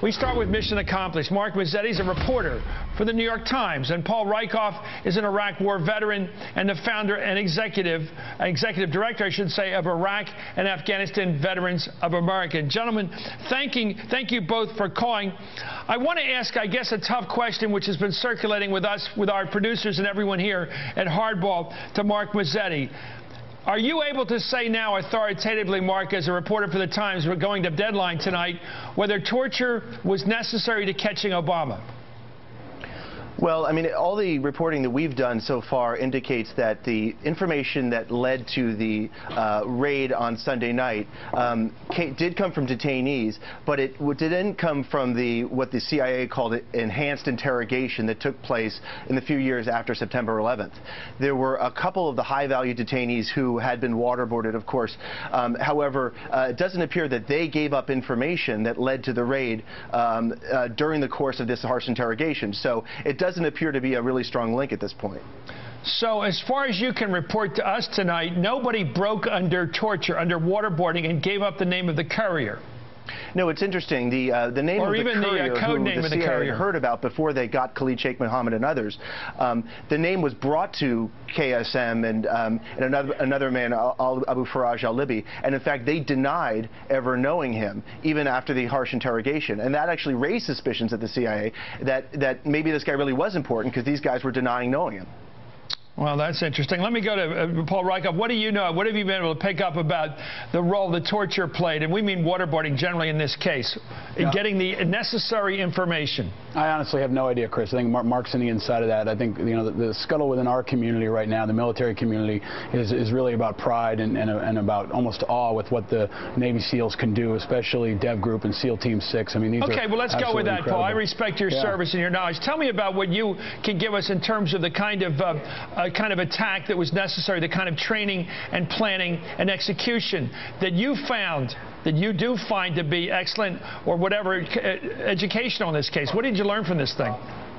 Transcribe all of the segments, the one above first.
We start with mission accomplished. Mark Mazzetti is a reporter for the New York Times, and Paul Rieckhoff is an Iraq war veteran and the founder and executive director, I should say, of Iraq and Afghanistan Veterans of America. Gentlemen, thank you both for calling. I want to ask, I guess, a tough question which has been circulating with us, with our producers and everyone here at Hardball, to Mark Mazzetti. Are you able to say now authoritatively, Mark, as a reporter for the Times, we're going to deadline tonight, whether torture was necessary to catching Obama? Well, I mean, all the reporting that we've done so far indicates that the information that led to the raid on Sunday night did come from detainees, but it didn't come from what the CIA called enhanced interrogation that took place in the few years after September 11th. There were a couple of the high-value detainees who had been waterboarded, of course. However, it doesn't appear that they gave up information that led to the raid during the course of this harsh interrogation. So it doesn't appear to be a really strong link at this point. So as far as you can report to us tonight, nobody broke under torture, under waterboarding, and gave up the name of the courier? No, it's interesting. The name or of the even courier, the code name who of the the CIA courier had heard about before they got Khalid Sheikh Mohammed and others, the name was brought to KSM and another man, Abu Faraj al-Libi, and in fact they denied ever knowing him, even after the harsh interrogation. And that actually raised suspicions at the CIA that maybe this guy really was important, because these guys were denying knowing him. Well, that's interesting. Let me go to Paul Rieckhoff. What do you know? What have you been able to pick up about the role the torture played, and we mean waterboarding generally in this case, in getting the necessary information? I honestly have no idea, Chris. I think Mark's on the inside of that. I think, you know, the scuttle within our community right now, the military community, is really about pride and about almost awe with what the Navy SEALs can do, especially Dev Group and SEAL Team 6. I mean, these okay, well, let's go with that, incredible. Paul. I respect your service and your knowledge. Tell me about what you can give us in terms of the kind of attack that was necessary, the kind of training and planning and execution that you found, that you do find to be excellent, or whatever, educational in this case. What did you learn from this thing?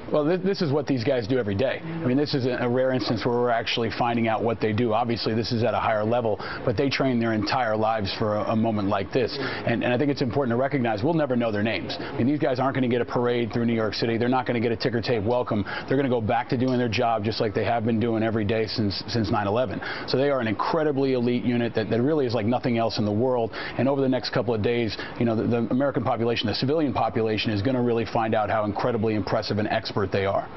Well, this is what these guys do every day. I mean, this is a rare instance where we're actually finding out what they do. Obviously, this is at a higher level, but they train their entire lives for a moment like this. And I think it's important to recognize we'll never know their names. I mean, these guys aren't going to get a parade through New York City. They're not going to get a ticker tape welcome. They're going to go back to doing their job just like they have been doing every day since 9/11. So they are an incredibly elite unit that really is like nothing else in the world. And over the next couple of days, you know, the American population, the civilian population, is going to really find out how incredibly impressive and expert they are.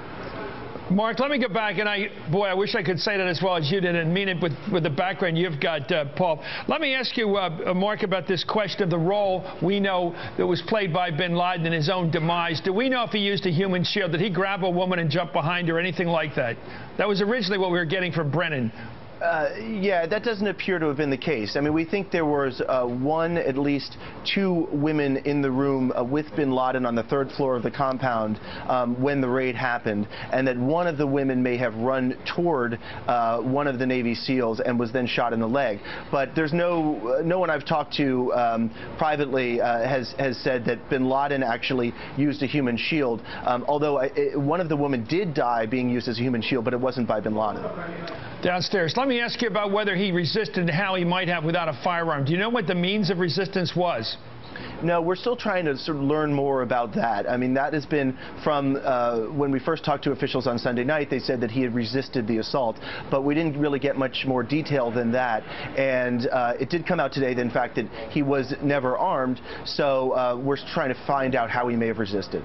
Mark, let me get back, and I wish I could say that as well as you did and mean it with the background you've got, Paul. Let me ask you, Mark, about this question of the role we know that was played by bin Laden in his own demise. Do we know if he used a human shield? Did he grab a woman and jump behind her, anything like that? That was originally what we were getting from Brennan. Yeah, that doesn't appear to have been the case. I mean, we think there was at least two women in the room with bin Laden on the 3rd floor of the compound when the raid happened, and that one of the women may have run toward one of the Navy SEALs and was then shot in the leg. But there's no one I've talked to privately has said that bin Laden actually used a human shield, although one of the women did die being used as a human shield, but it wasn't by bin Laden. Downstairs. Let me ask you about whether he resisted and how he might have without a firearm. Do you know what the means of resistance was? No, we're still trying to sort of learn more about that. I mean, that has been from when we first talked to officials on Sunday night, they said that he had resisted the assault, but we didn't really get much more detail than that. And it did come out today, in fact, that he was never armed, so we're trying to find out how he may have resisted.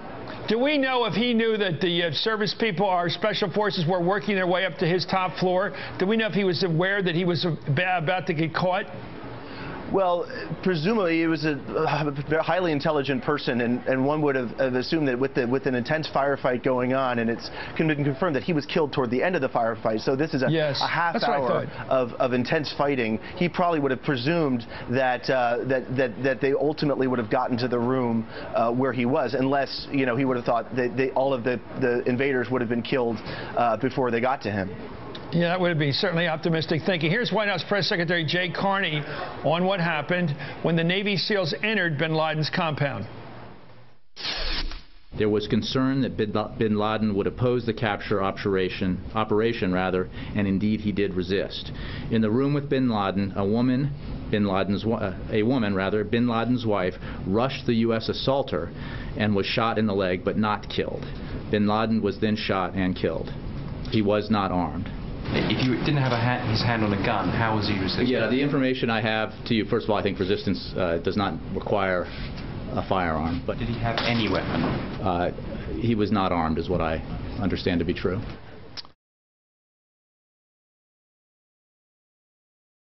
Do we know if he knew that the service people, our special forces, were working their way up to his top floor? Do we know if he was aware that he was about to get caught? Well, presumably he was a highly intelligent person, and one would have assumed that with an intense firefight going on, and it's been confirmed that he was killed toward the end of the firefight. So this is a half hour of intense fighting. He probably would have presumed that that they ultimately would have gotten to the room where he was, unless he would have thought that all of the invaders would have been killed before they got to him. Yeah, that would be certainly optimistic thinking. Here's White House Press Secretary Jay Carney on what happened when the Navy SEALs entered bin Laden's compound. There was concern that bin Laden would oppose the capture operation, and indeed he did resist. In the room with bin Laden, a woman Bin Laden's wife, rushed the U.S. assaulter and was shot in the leg but not killed. Bin Laden was then shot and killed. He was not armed. If you didn't have his hand on a gun, how was he resisting? Yeah, the information I have to you, first of all, I think resistance does not require a firearm. But did he have any weapon? He was not armed, is what I understand to be true.